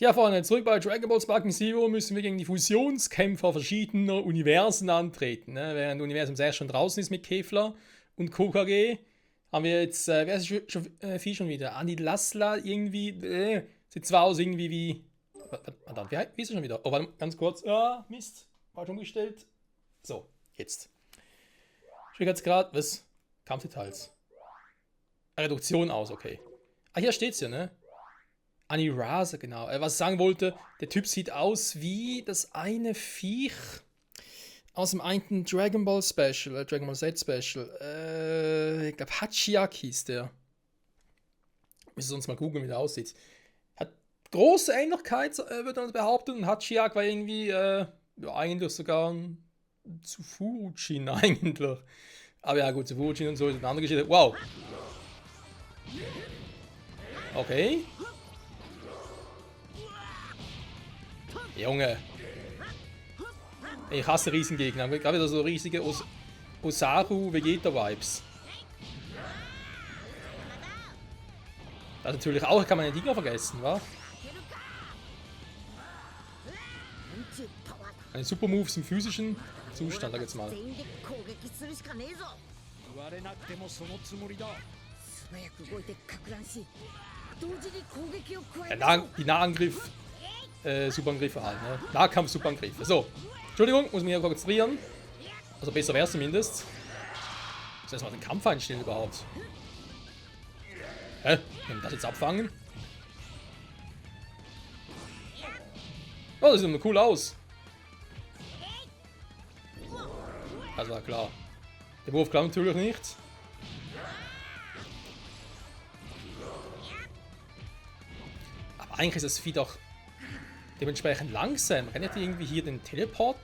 Tja, Freunde, zurück bei Dragon Ball Sparking Zero müssen wir gegen die Fusionskämpfer verschiedener Universen antreten. Ne? Während Universum 6 schon draußen ist mit Kefla und KKG, haben wir jetzt, wer ist viel schon wieder? Anilasla irgendwie, sieht zwar aus irgendwie wie... Verdammt, wie ist er schon wieder? Oh, warte, ganz kurz. Ah, Mist, falsch umgestellt. So, jetzt. Ich jetzt gerade, was? Kampfdetails. Reduktion aus, okay. Ah, hier steht's ja, ne? Anirasa, genau. Was ich sagen wollte, der Typ sieht aus wie das eine Viech aus dem einen Dragon Ball Special, Dragon Ball Z Special. Ich glaube, Hachiak hieß der. Müssen wir uns mal googeln, wie der aussieht. Hat große Ähnlichkeit, würde man behaupten. Und Hachiak war irgendwie, ja, eigentlich sogar ein Tsufujin eigentlich. Aber ja, gut, Tsufujin und so ist eine andere Geschichte. Wow. Okay. Junge. Ich hasse Riesengegner. Gerade wieder so riesige Osaru-Vegeta-Vibes. Das natürlich auch, kann man den Gegner vergessen, wa? Ein Super Moves im physischen Zustand, sag jetzt mal. Die Nahangriff. Superangriffe halt, ne? Nahkampf-Superangriffe. So. Entschuldigung, muss mich hier konzentrieren. Also besser wäre es zumindest. Muss erstmal den Kampf einstellen überhaupt. Hä? Können wir das jetzt abfangen? Oh, das sieht immer cool aus. Also klar. Der Wurf klappt natürlich nicht. Aber eigentlich ist das Vieh doch dementsprechend langsam. Kann ich irgendwie hier den Teleport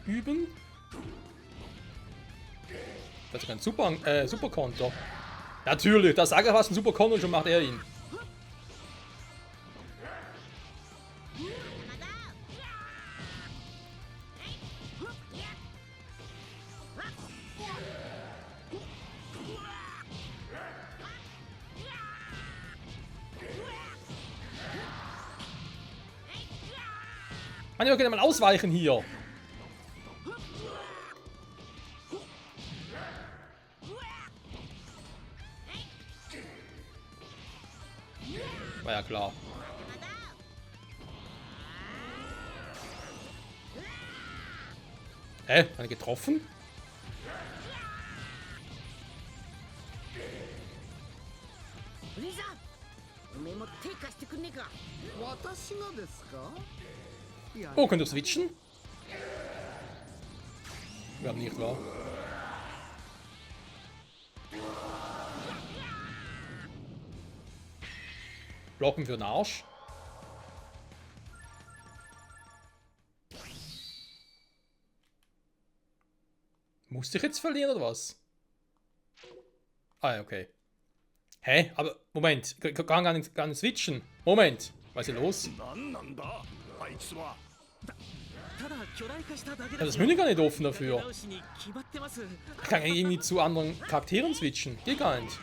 üben? Das ist ein Superkonter. Natürlich, das sage ich was, ein Superkonter und schon macht er ihn. Mann, wir können mal ausweichen hier. War ja klar. Hä? Hat er getroffen? Oh, könnt ihr switchen? Wir haben nicht wahr. Blocken für den Arsch. Musste ich jetzt verlieren oder was? Ah ja, okay. Hä? Aber Moment, ich kann gar nicht switchen. Moment, was ist hier los? Ja, das Menü gar nicht offen dafür. Ich kann irgendwie zu anderen Charakteren switchen. Geht gar nicht.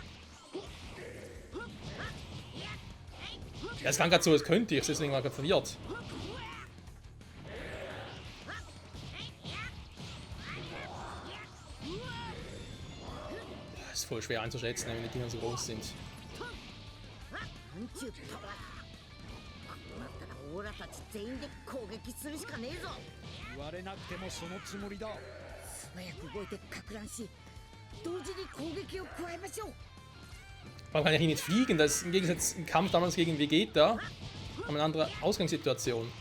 Ja, es kann gerade so, als könnte ich, deswegen war ich gerade verwirrt. Das ist voll schwer einzuschätzen, wenn die Dinger so groß sind. Warum kann ich ihn nicht fliegen? Das ist im Gegensatz im Kampf damals gegen Vegeta eine andere Ausgangssituation.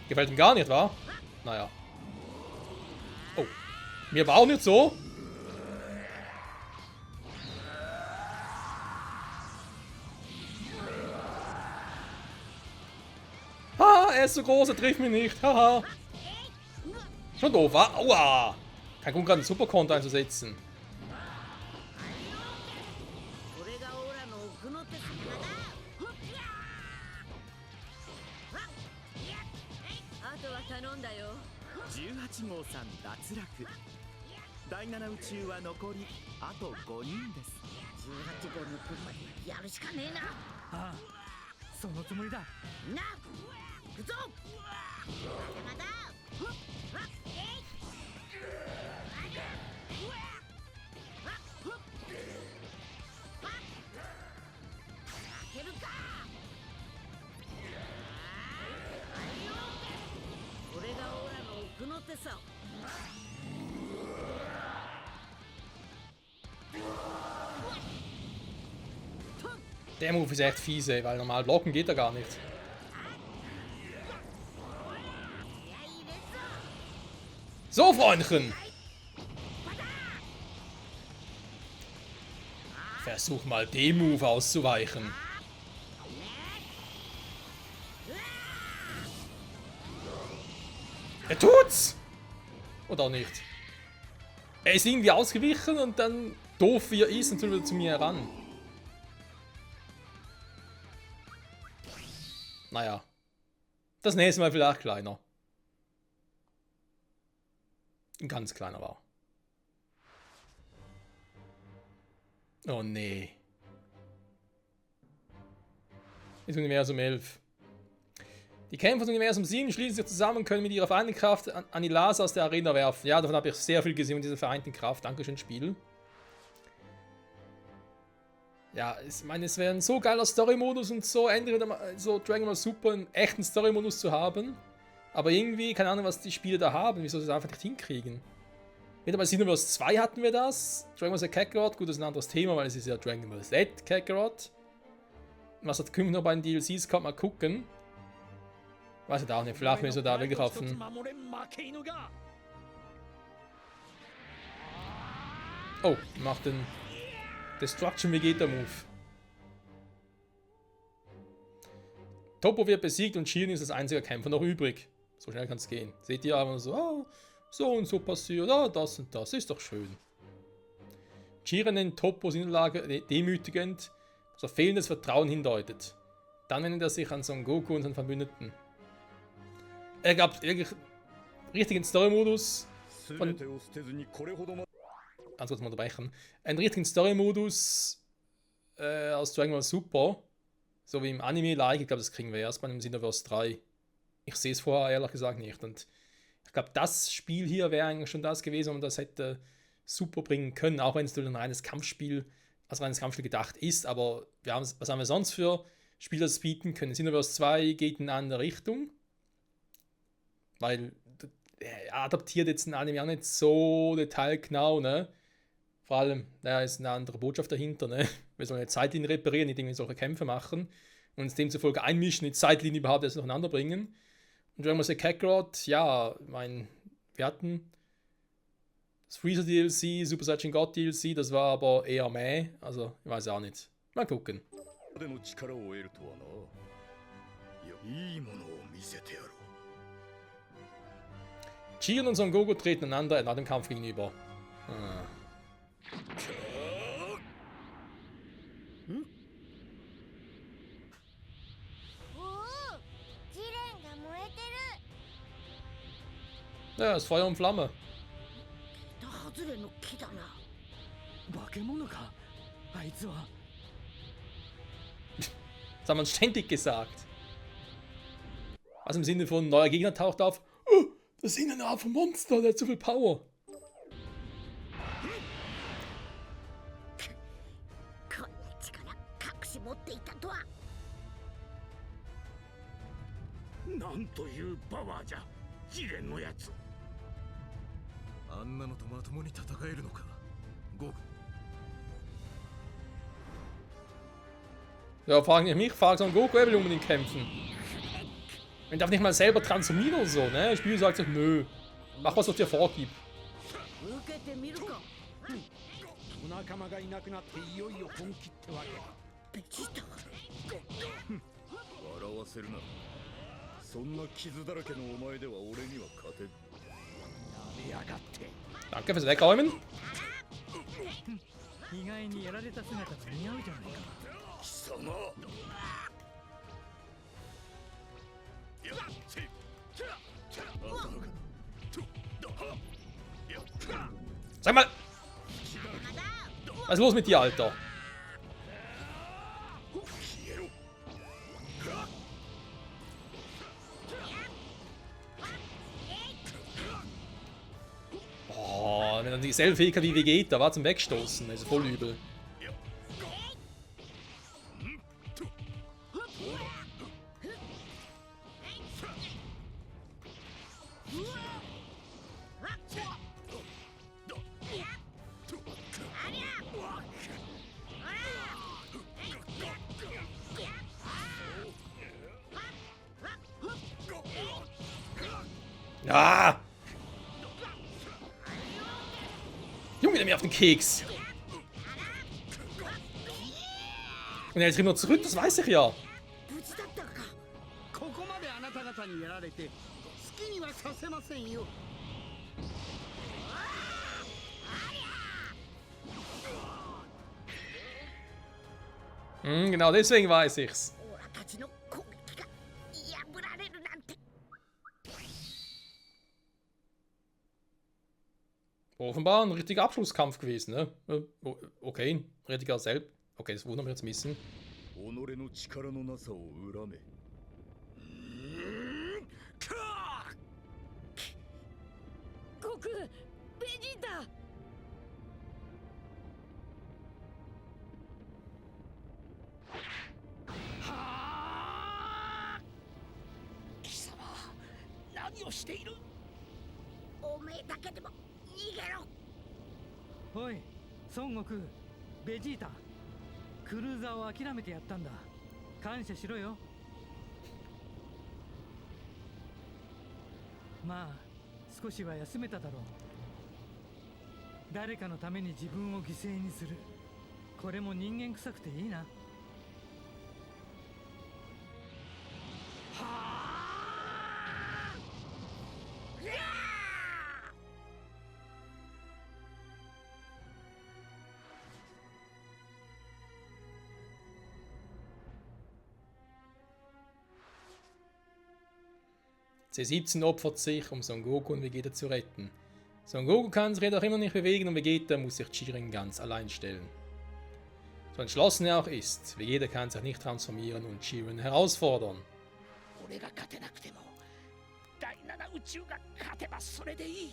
Gefällt ihm gar nicht, wa? Naja. Oh. Mir war auch nicht so. er ist so groß, er trifft mich nicht. Haha. Schon doof, wa? Aua. Kein Grund, gerade einen Superkonter einzusetzen. Der Move ist echt fiese, weil normal blocken geht er gar nicht. So, Freundchen! Versuch mal dem Move auszuweichen. Er tut's! Oder auch nicht. Er ist irgendwie ausgewichen und dann doof wie er ist und wieder zu mir heran. Naja. Das nächste Mal vielleicht kleiner. Ein ganz kleiner war. Oh nee. Das Universum 11. Die Kämpfer des Universum 7 schließen sich zusammen und können mit ihrer vereinten Kraft Anilasa aus der Arena werfen. Ja, davon habe ich sehr viel gesehen mit dieser vereinten Kraft. Dankeschön, Spiel. Ja, ich meine, es wäre ein so geiler Story-Modus und so, endlich wieder so Dragon Ball Super einen echten Story-Modus zu haben. Aber irgendwie, keine Ahnung, was die Spiele da haben, wieso sie das einfach nicht hinkriegen. Wieder bei Xenoverse 2 hatten wir das. Dragon Ball Z Kakarot, gut, das ist ein anderes Thema, weil es ist ja Dragon Ball Z Kakarot. Was hat künftig noch bei den DLCs kommt, mal gucken. Weiß ich auch nicht, vielleicht müssen wir da wirklich auf den... Oh, macht den Destruction Vegeta Move. Toppo wird besiegt und Jiren ist als einziger Kämpfer noch übrig. So schnell kann es gehen. Seht ihr aber so, oh, so und so passiert, oh, das und das, ist doch schön. Jiren nennt Toppos Niederlage demütigend, was auf fehlendes Vertrauen hindeutet. Dann wendet er sich an Son Goku und seinen Verbündeten. Er gab wirklich richtigen Story-Modus von... Ganz kurz mal unterbrechen. Einen richtigen Story-Modus aus Dragon Ball Super. So wie im Anime-like. Ich glaube, das kriegen wir erst bei einem Xenoverse 3. Ich sehe es vorher ehrlich gesagt nicht. Und ich glaube, das Spiel hier wäre eigentlich schon das gewesen, wo man das hätte super bringen können. Auch wenn es ein reines Kampfspiel, als reines Kampfspiel gedacht ist. Aber was haben wir sonst für Spiele, das bieten können? Xenoverse 2 geht in eine andere Richtung. Weil er adaptiert jetzt ein Anime auch nicht so detailgenau, ne? Vor allem, da ist eine andere Botschaft dahinter, ne? Wir sollen eine Zeitlinie reparieren, nicht irgendwie solche Kämpfe machen und uns demzufolge einmischen, die Zeitlinie überhaupt erst durcheinander bringen. Und Dragon Ball Z Kakarot, ja, wir hatten das Freezer DLC, Super Saiyan God DLC, das war aber eher meh, also ich weiß auch nicht. Mal gucken. Jiren und Son Goku treten einander nach dem Kampf gegenüber. Ja, ist Feuer und Flamme. Das haben wir uns ständig gesagt. Was im Sinne von neuer Gegner taucht auf. Oh, das ist eine Art von Monster, der hat zu viel Power. Ja, fragen nicht mich, fragen Son Goku, er will unbedingt kämpfen. Man darf nicht mal selber transformieren oder so, ne? Das Spiel sagt sich, nö. Mach was dir vorgibt. そんな傷だらけのお前では俺には勝てん。やりやがって。 Danke fürs Wegräumen. 意外にやられた姿が似合うじゃないか。貴様。 Sag mal! Was ist los mit dir, Alter? Oh, wenn er dieselbe Fähigkeit wie Vegeta war zum Wegstoßen, also voll übel. Ah! Junge, der mir auf den Keks. Und er ist immer zurück, das weiß ich ja. ここまであなた方にやられて好きにはさせませんよ。 Genau deswegen weiß ich's. オラたちの攻撃が破られるなんて。 Offenbar ein richtiger Abschlusskampf gewesen, ne? Okay, ein richtiger Okay, das wundert mich jetzt ein bisschen. 己の力のなさを恨め。悟空、ベジータ。貴様、何をしている？おめえだけでも逃げろ。おい、孫悟空、ベジータ、クルーザーを諦めてやったんだ。感謝しろよ。まあ、少しは休めただろう。誰かのために自分を犠牲にする。これも人間臭くていいな。C17 opfert sich, um Son Goku und Vegeta zu retten. Son Goku kann sich jedoch immer nicht bewegen und Vegeta muss sich Jiren ganz allein stellen. So entschlossen er auch ist, Vegeta kann sich nicht transformieren und Jiren herausfordern. 俺が勝てなくても第七宇宙が勝てばそれでいい。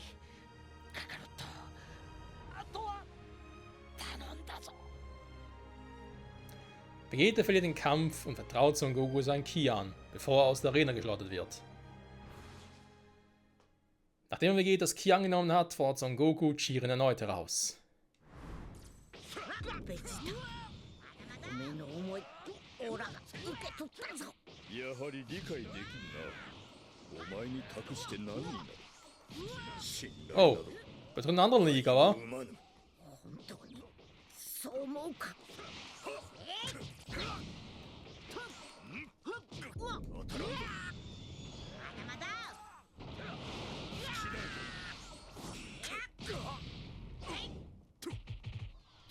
カカロット、あとは頼んだぞ。 Vegeta verliert den Kampf und vertraut Son Goku sein Ki an, bevor er aus der Arena geschleudert wird. Nachdem Vegeta das Ki angenommen hat, fordert Son Goku Jiren erneut heraus. ベジータ、おめえの思い、オラが受け取ったぞ。やはり理解できんな。お前に託して何になる。信頼な Oh, ど wird in einer anderen Liga, wa? 生まぬ。本当にそう思うか。当たらんぞ。まだまだ。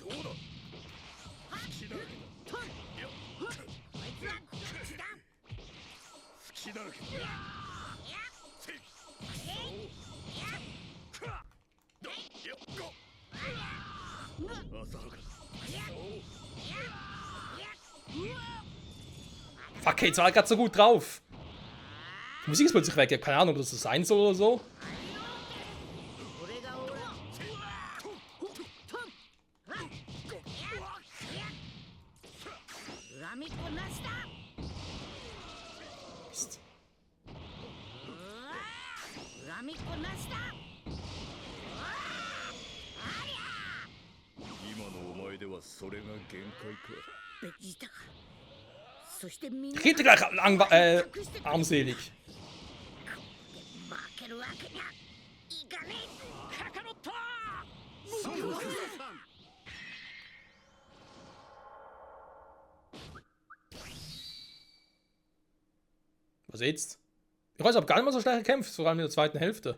どうだ。好きだらけだ。いや、こいつはこっちだ。好きだらけだ。せい。浅はか。 Fuck, jetzt war er gerade so gut drauf. Die Musik ist plötzlich weg, ich hab keine Ahnung, ob das so sein soll oder so. 俺がオラ。恨みっこなしだ。 Mist. 恨みっこなしだ。今のお前ではそれが限界か。ベジータが。そしてみんな。 Geht gleich armselig. 負けるわけにはいかねえ。カカロット。孫悟空さん。 Was jetzt? Ich weiß, ich habe gar nicht mal so schlecht gekämpft, vor allem in der zweiten Hälfte.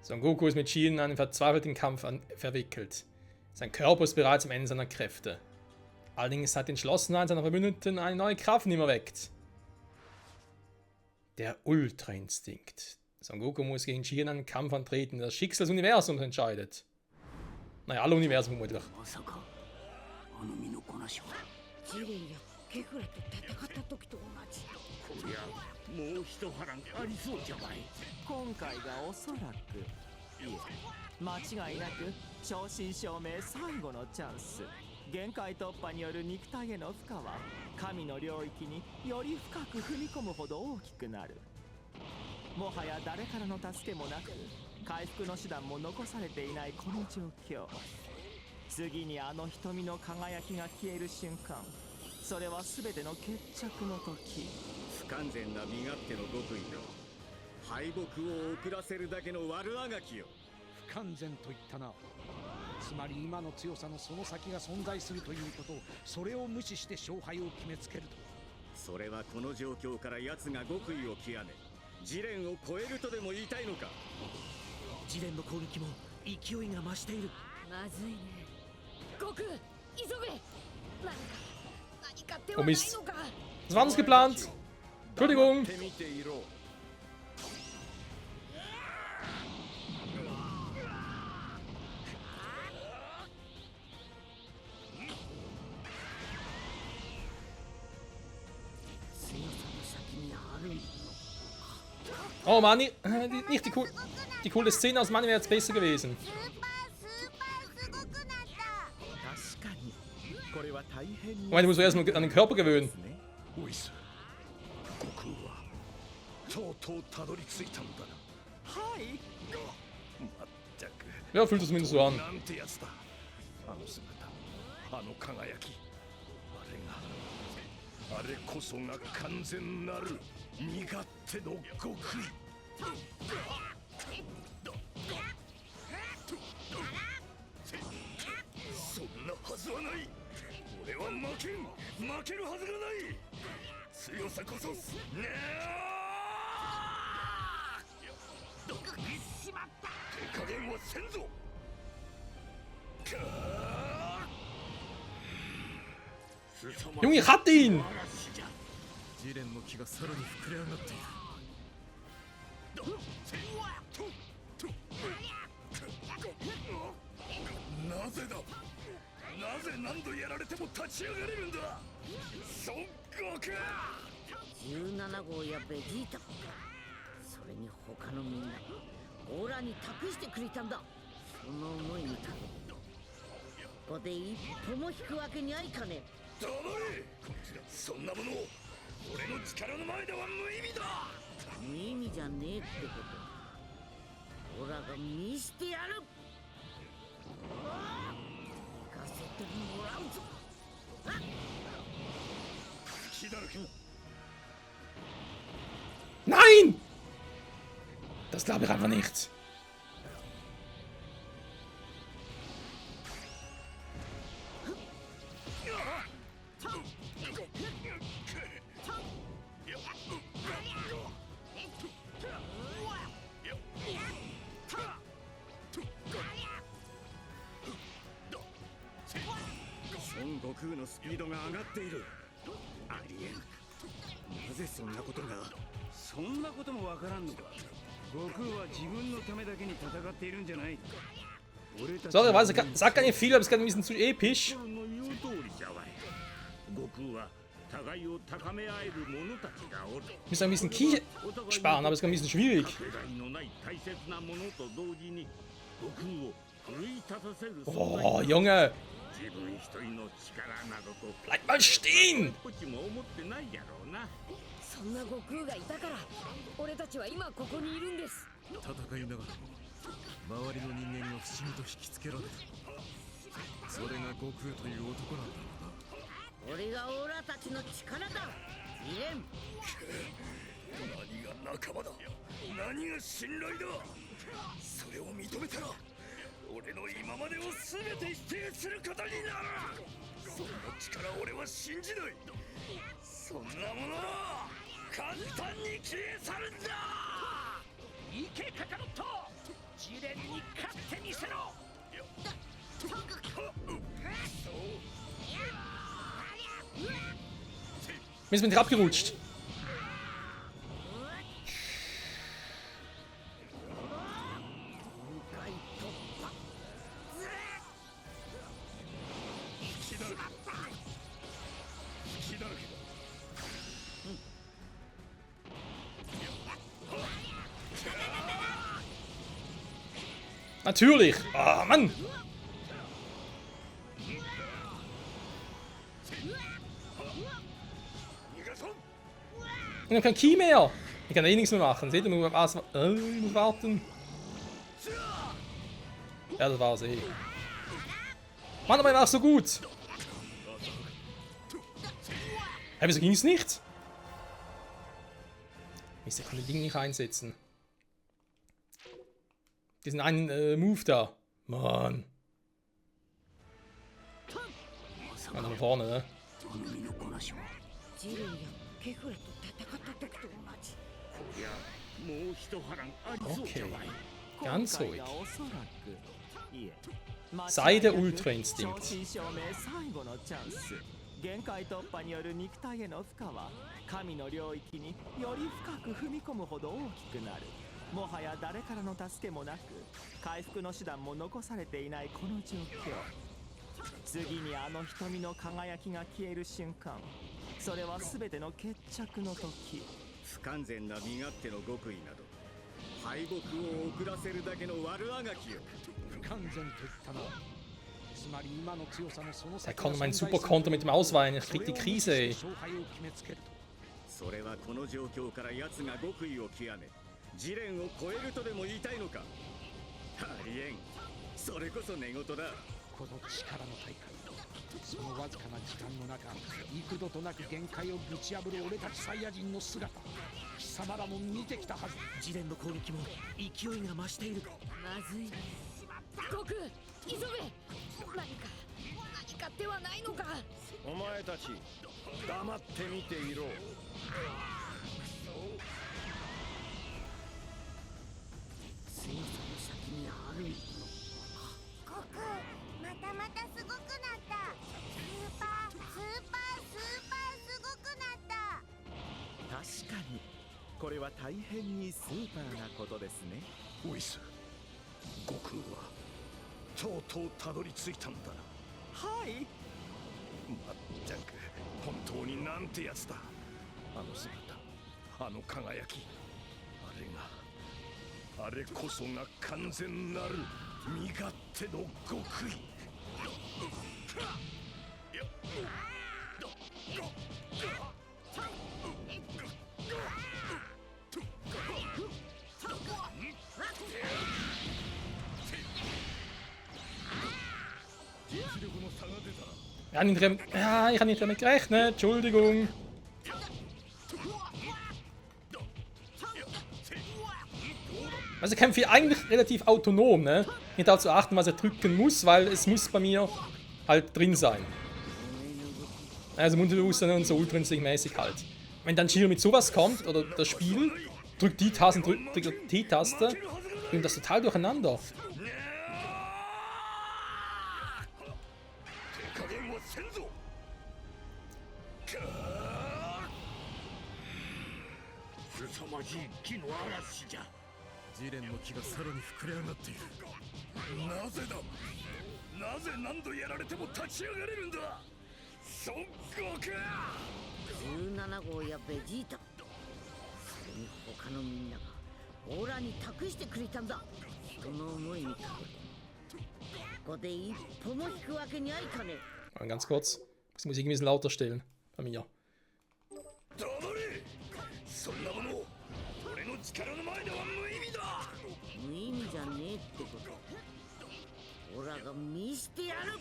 Son Goku ist mit Jiren in einen verzweifelten Kampf verwickelt. Sein Körper ist bereits am Ende seiner Kräfte. Allerdings hat die Entschlossenheit seiner Verbündeten eine neue Kraft in ihm erweckt. Der Ultra-Instinkt. Son Goku muss gegen Jiren einen Kampf antreten, der das Schicksal des Universums entscheidet. Naja, alle Universen vermutlich. まさかあの身のこなしはジレンやケフラと戦った時と同じ。こりゃもう一波乱ありそうじゃない。今回がおそらくいえ間違いなく正真正銘最後のチャンス。限界突破による肉体への負荷は神の領域により深く踏み込むほど大きくなる。もはや誰からの助けもなく回復の手段も残されていないこの状況。次にあの瞳の輝きが消える瞬間、それは全ての決着の時。不完全な身勝手の極意よ。敗北を遅らせるだけの悪あがきよ。不完全と言ったな。つまり今の強さのその先が存在するということ、それを無視して勝敗を決めつけると。それはこの状況から奴が極意を極め、ジレンを超えるとでも言いたいのか。ジレンの攻撃も勢いが増している。まずいね。悟空、急げ。何か手 Oh はない Mist. のか。 Das war anders geplant. Entschuldigung. てみていろ。強さの先にある。 Oh Mann, nicht die coole Szene aus Mann wäre jetzt besser gewesen. 確かにこれは大変に Ich meine, du musst erstmal an den Körper gewöhnen. おいさ、悟空はとうとうたどり着いたのだな。はい。まったく。 Ja, fühlt es zumindest so an. なんてやつだ。あの姿、あの輝き。あれこそが完全なる身勝手の極意。そんなはずはない。俺は負けるはずがない。強さこそねしまった。手加減はせんぞ。Junge, ich hatte ihn! ジレンの気がさらに膨れ上がっている。なぜだ。なぜ何度やられても立ち上がれるんだ。孫悟空。17号やベジータ。それに他のみんな、オーラに託してくれたんだ。その思いにたここで一歩も引くわけにはいかねえ。黙れ。そんなもの俺の力の前では無意味だ。無意味じゃねえってこと。オラが見してやる。行かせてもらうぞ。気だらけ。 Nein! Das glaube ich einfach nicht.孫悟空のスピードが上がっている。ありえん。なぜそんなことが。そんなこともわからんのか。悟空は自分のためだけに戦っているんじゃない。 Sorry, weiß, sag gar nicht viel, aber es ist gerade ein bisschen zu episch. の言う通りじゃわい。悟空は互いを高め合える者たちがおる。 Ich muss ein bisschen Ki sparen, aber es ist ein bisschen schwierig. かけがえのない大切なものと同時に悟空を奮い立たせる存在 Oh, Junge! 自分一人の力などと Bleib mal stehen! こっちも思ってないやろうな。そんな悟空がいたから俺たちは今ここにいるんです。戦いながら周りの人間が不思議と引きつけられる。それが悟空という男なんだろうな。俺がオラたちの力だ。ジレン。何が仲間だ。何が信頼だ。それを認めたら俺の今までを全て否定することになる。そんな力俺は信じない。そんなもの簡単に消え去るんだ。行けカカロット、ジレンに勝ってみせろ。Mir ist mit abgerutscht. Natürlich! Ah, Mann! Ich habe kein Key mehr! Ich kann eh nichts mehr machen. Seht ihr, ich muss warten. Ja, das war's eh. Mann, aber er war so gut! Hä, wieso ging es nicht? Mist, ich kann das Ding nicht einsetzen. Diesen einen Move da. Mann. Ja, nach vorne, ne? Okay. Ganz ruhig. Sei der Ultra-Instinkt. 限界突破による肉体への負荷は神の領域により深く踏み込むほど大きくなる。もはや誰からの助けもなく回復の手段も残されていないこの状況。次にあの瞳の輝きが消える瞬間、それは全ての決着の時。不完全な身勝手の極意など敗北を遅らせるだけの悪あがきよ。不完全と言ったな。 Er kann mein Superkonto mit dem ausweihen, ich krieg die Krise, ey. それはこの状況から奴が極意を極め、ジレンを超えるとでも言いたいのか。ありえん。それこそ寝言だ。この力の大会、そのわずかな時間の中、幾度となく限界をぶち破る俺たちサイヤ人の姿、貴様らも見てきたはず。ジレンの攻撃も勢いが増している。まずい。悟空、急げ。何か手はないのか。お前たち黙って見ていろ。強さの先にある。悟空、またまたすごくなった。スーパーすごくなった。確かにこれは大変にスーパーなことですね。ウイス、悟空はとうとうたどり着いたんだ。はい。まったく本当になんてやつだ。あの姿、あの輝き、あれこそが完全なる身勝手の極意。Ja, ich habe nicht damit gerechnet. Entschuldigung. Also kämpfe ich eigentlich relativ autonom, ne? Nicht darauf zu achten, was er drücken muss, weil es muss bei mir halt drin sein. Also Unterbewusstsein und so ultra-instinktmäßig halt. Wenn dann Shiro mit sowas kommt, oder das Spiel, drückt die Taste, drückt die T-Taste, bringt das total durcheinander.凄まじい木の嵐じゃ。ジレンの木がさらに膨れ上がっている。なぜだ。なぜ何度やられても立ち上がれるんだ。孫悟空。17号やベジータ、それに他のみんながオーラに託してくれたんだ。その思いにかここで一歩も引くわけにはいかねえ。Ganz kurz, ich muss Musik ein bisschen lauter stellen bei mir. そんなもの俺の力の前では無意味だ。無意味じゃねえってこと。オラが見してやる。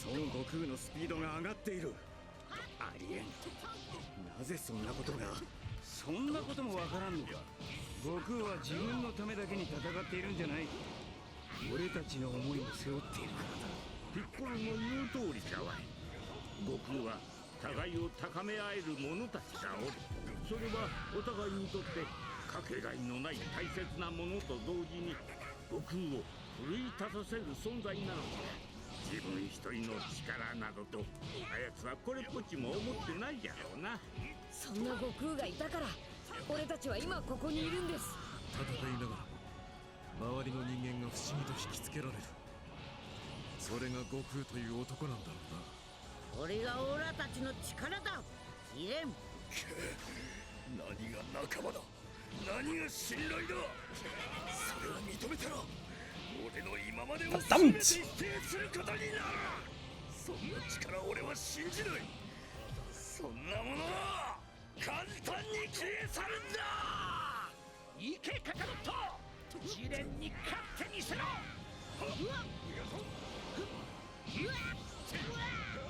孫悟空のスピードが上がっている。ありえん。なぜそんなことが。そんなこともわからんのか。悟空は自分のためだけに戦っているんじゃない。俺たちの思いを背負っているからだ。ピッコロの言う通りじゃわい。悟空は互いを高め合える者たちだおる。それはお互いにとってかけがえのない大切なものと同時に悟空を奮い立たせる存在なのだ。自分一人の力などとあやつはこれっぽっちも思ってないじゃろうな。そんな悟空がいたから俺たちは今ここにいるんです。戦いながら周りの人間が不思議と引きつけられる。それが悟空という男なんだろうな。これがオラたちの力だ。ジレン。何が仲間だ、何が信頼だ。それを認めたら俺の今までを全て否定することになる。そんな力俺は信じない。そんなものは簡単に消え去るんだ。行けカカロット、ジレンに勝手にせろ。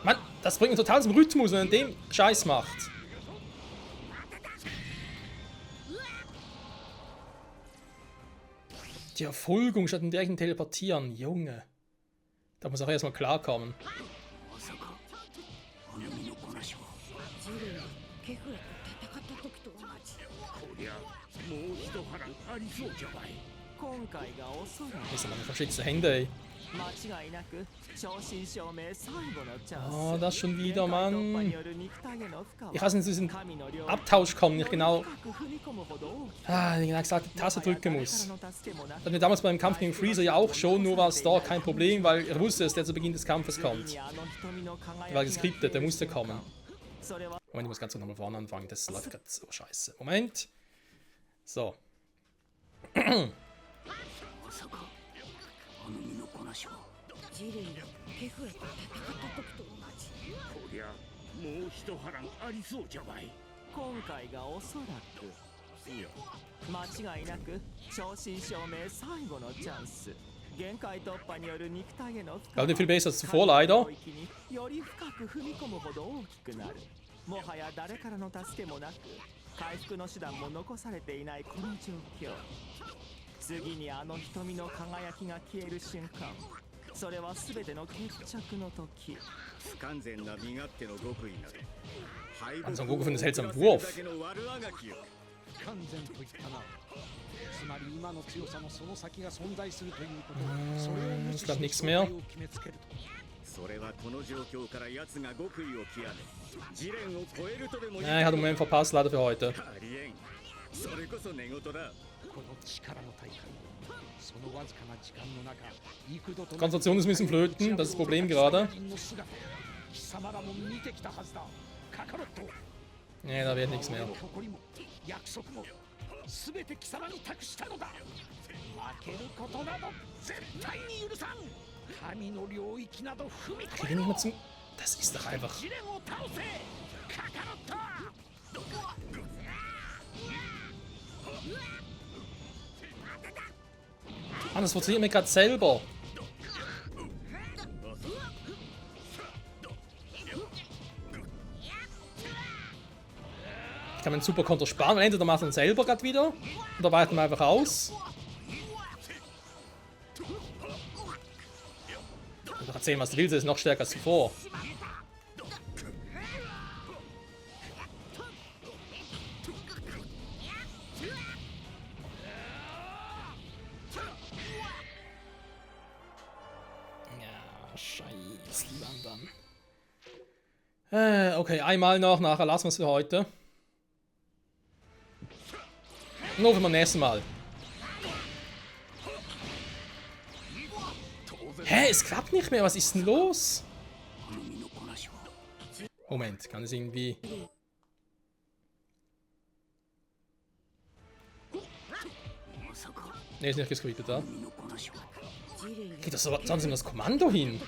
Mann, das bringt ihn total zum Rhythmus, wenn er den Scheiß macht. Die Erfolgung statt den direkten Teleportieren, Junge. Da muss auch erstmal klarkommen. 今回がおそらく Das sind meine verschitzte Hände, ey. 間違いなく正真正銘最後のチャンス。 Oh, das schon wieder, Mann. による肉体への負荷は Ich hasse diesen Abtausch kommen, nicht genau. Wie gesagt, die Taste drücken muss. Das hatten wir damals beim Kampf gegen Freezer ja auch schon, nur war es dort kein Problem, weil er wusste, dass der zu Beginn des Kampfes kommt. Der war geskriptet, der musste kommen. Moment, ich muss ganz nochmal vorne anfangen, das läuft gerade so scheiße. Moment. So. ジレンがケフエと戦った時と同じ。こりゃもう一波乱ありそうじゃわい。今回がおそらくいや間違いなく正真正銘最後のチャンス。限界突破による肉体への負荷 Gar nicht viel besser als zuvor, leider. より深く踏み込むほど大きくなる。もはや誰からの助けもなく回復の手段も残されていないこの状況。次にあの瞳の輝きが消える瞬間、それは全ての決着の時。不完全な身勝手の極意など Also Goku für einen seltsamen Wurf. 不完全と言ったな。つまり今の強さのその先が存在するということ。それを無視して正体を決めつけると。それはこの状況から奴が極意を極め、ジレンを超えるとでも Ja, ich hatte einen Moment verpasst, leider für heute. ありえん。それこそ寝言だ。この力の大会。そのわずかな時間の中、幾度と Konzentration ist ein bisschen flöten, das ist das Problem gerade. 貴様らも見てきたはずだ。カカロット。 Nee, da wird nichts mehr. 誇りも約束も全て貴様に託したのだ。負けることなど絶対に許さん。神の領域など踏み Kriege nicht mehr zum. Das ist doch einfach. ジレンを倒せ。カカロット。 Ah, das funktioniert mir gerade selber. Ich kann meinen Superkonter sparen, weil entweder macht er ihn selber gerade wieder oder weiten wir einfach aus. Oder erzählen, was du willst, ist noch stärker als zuvor. Scheiß London. Okay, einmal noch, nachher lassen wir es für heute. Nur für beim nächsten Mal. Hä, es klappt nicht mehr, was ist denn los? Moment, kann es irgendwie... Ne, ist nicht gescriptet da. Geht das so, sonst in das Kommando hin?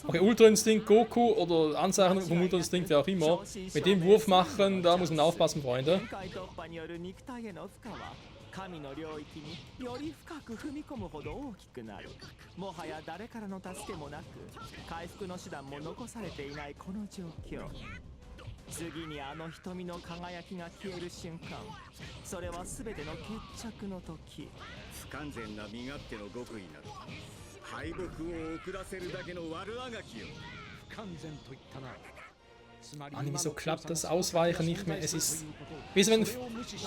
Okay, Ultra Instinkt, Goku oder Anzeichen vom Ultra Instinkt, wer auch immer. Mit dem Wurf machen, da muss man aufpassen, Freunde. 神の領域により深く踏み込むほど大きくなる。もはや誰からの助けもなく回復の手段も残されていないこの状況。次にあの瞳の輝きが消える瞬間、それは全ての決着の時。不完全な身勝手の極意など敗北を遅らせるだけの悪あがきよ。不完全と言ったな。 Wieso klappt das Ausweichen nicht mehr? Es ist, wie so, wenn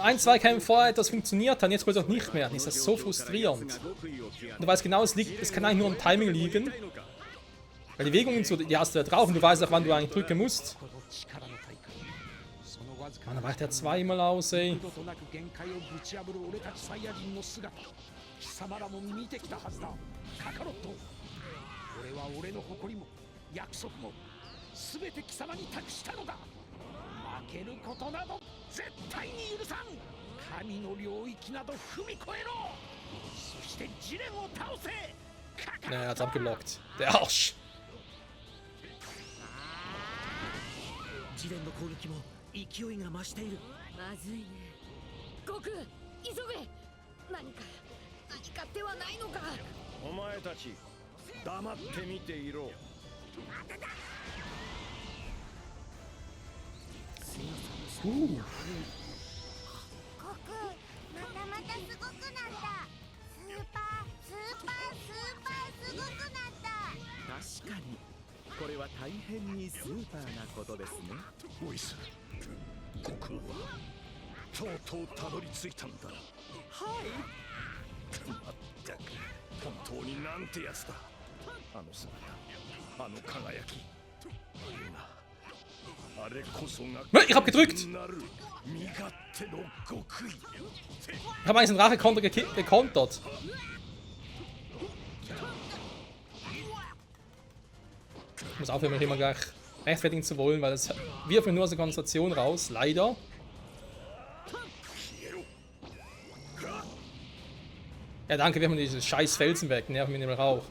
ein, zwei Kämpfe vorher etwas funktioniert hat, jetzt geht es auch nicht mehr. Dann ist das so frustrierend. Und du weißt genau, es kann eigentlich nur am Timing liegen. Weil die Bewegungen, die hast du da drauf und du weißt auch, wann du eigentlich drücken musst. Mann, da weicht er zweimal aus, ey. 全て貴様に託したのだ。負けることなど絶対に許さん。神の領域など踏み越えろ。そしてジレンを倒せ。 Ja, er hat's abgeblockt. Der Arsch. ジレンの攻撃も勢いが増している。まずいね。悟空、急げ。何か手はないのか。お前たち黙って見ていろ。 悟空、またまたすごくなった。スーパーすごくなった。確かにこれは大変にスーパーなことですね。おいす、悟空はとうとうたどり着いたんだ。はい。まったく本当になんてやつだ。あの姿、あの輝き。Ich hab gedrückt! Ich hab eigentlich einen Rache-Konter gekontert. Ich muss aufhören, mich immer gleich rechtfertigen zu wollen, weil das wirft mir nur aus der Konzentration raus, leider. Ja, danke, wir haben dieses scheiß Felsen weg, nerven wir nämlich auch.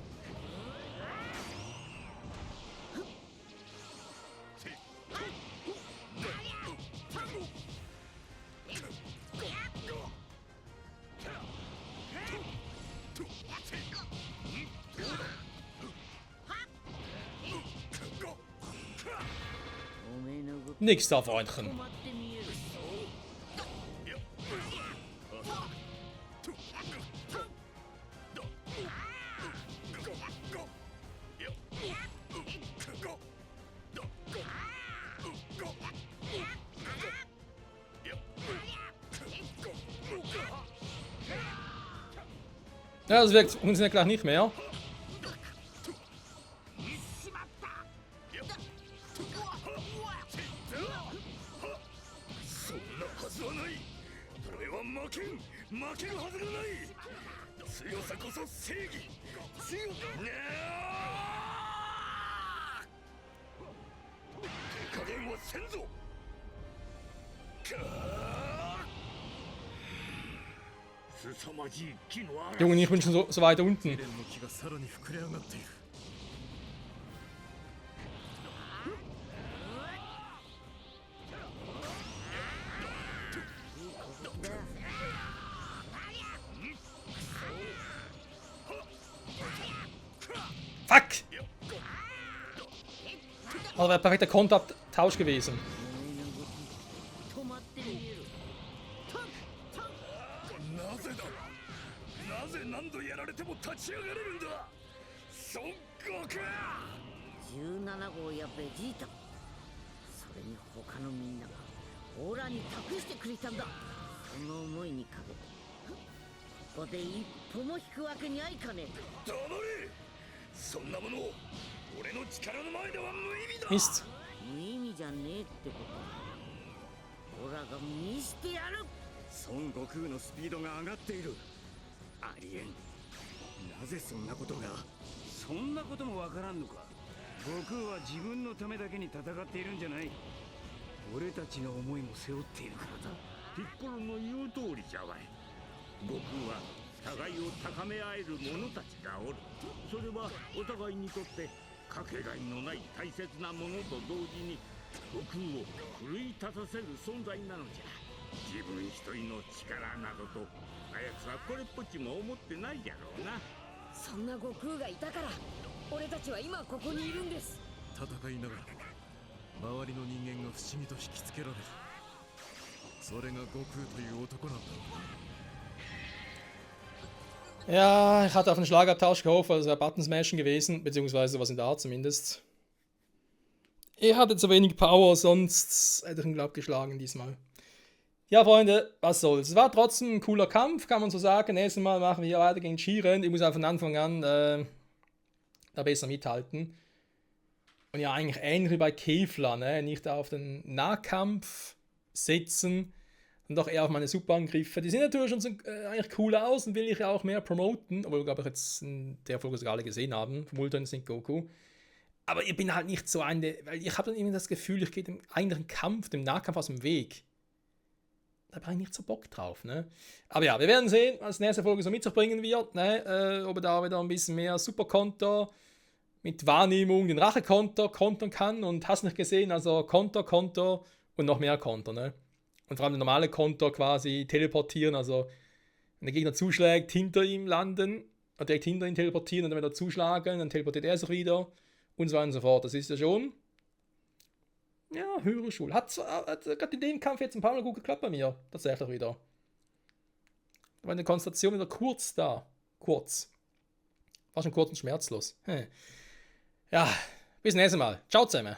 Nix da, Freundchen. Ja, das wirkt uns ja gleich nicht mehr. Junge, ich bin schon so weit unten. Fuck! Also wäre perfekter Kontertausch gewesen. Mist. 無意味じゃねえってこと。オラが見してやる。孫悟空のスピードが上がっている。ありえん。なぜそんなことが。そんなこともわからんのか。悟空は自分のためだけに戦っているんじゃない。俺たちの思いも背負っているからだ。ピッコロの言う通りじゃわい。悟空は互いを高め合える者たちがおる。それはお互いにとってかけがえのない大切なものと同時に悟空を奮い立たせる存在なのじゃ。自分一人の力などとあやつはこれっぽっちも思ってないじゃろうな。そんな悟空がいたから俺たちは今ここにいるんです。戦いながら周りの人間が不思議と引きつけられる。それが悟空という男なんだろうな。 Ja, ich hatte auf einen Schlagabtausch gehofft, weil es wäre Button Smashing gewesen, beziehungsweise was in der Art zumindest. Er hatte zu wenig Power, sonst hätte ich ihn, glaube ich, geschlagen diesmal. Ja, Freunde, was soll's. Es war trotzdem ein cooler Kampf, kann man so sagen. Nächstes Mal machen wir weiter gegen Jiren. Ich muss auch von Anfang an da besser mithalten. Und ja, eigentlich ähnlich wie bei Kefla, ne? Nicht auf den Nahkampf setzen und doch eher auf meine Superangriffe. Die sehen natürlich schon so, eigentlich cool aus und will ich ja auch mehr promoten, obwohl, glaube ich, jetzt in der Folge sogar alle gesehen haben, vom Ultra Instinct Goku. Aber ich bin halt nicht so weil ich habe dann irgendwie das Gefühl, ich gehe dem eigentlichen Kampf, dem Nahkampf aus dem Weg. Da habe ich nicht so Bock drauf, ne? Aber ja, wir werden sehen, was die nächste Folge so mit sich bringen wird, ne? Ob er da wieder ein bisschen mehr Superkonter mit Wahrnehmung den Rachekonter kontern kann und hast nicht gesehen, also Konter und noch mehr Konter, ne? Und vor allem der normale Konter quasi teleportieren, also wenn der Gegner zuschlägt, hinter ihm landen, direkt hinter ihm teleportieren und dann wieder zuschlagen, dann teleportiert er sich wieder und so weiter und so fort. Das ist ja schon, ja, höhere Schule. Hat gerade in dem Kampf jetzt ein paar Mal gut geklappt bei mir, tatsächlich wieder. Da war eine Konzentration wieder kurz da. Kurz. War schon kurz und schmerzlos. Ja, bis nächstes Mal. Ciao zusammen.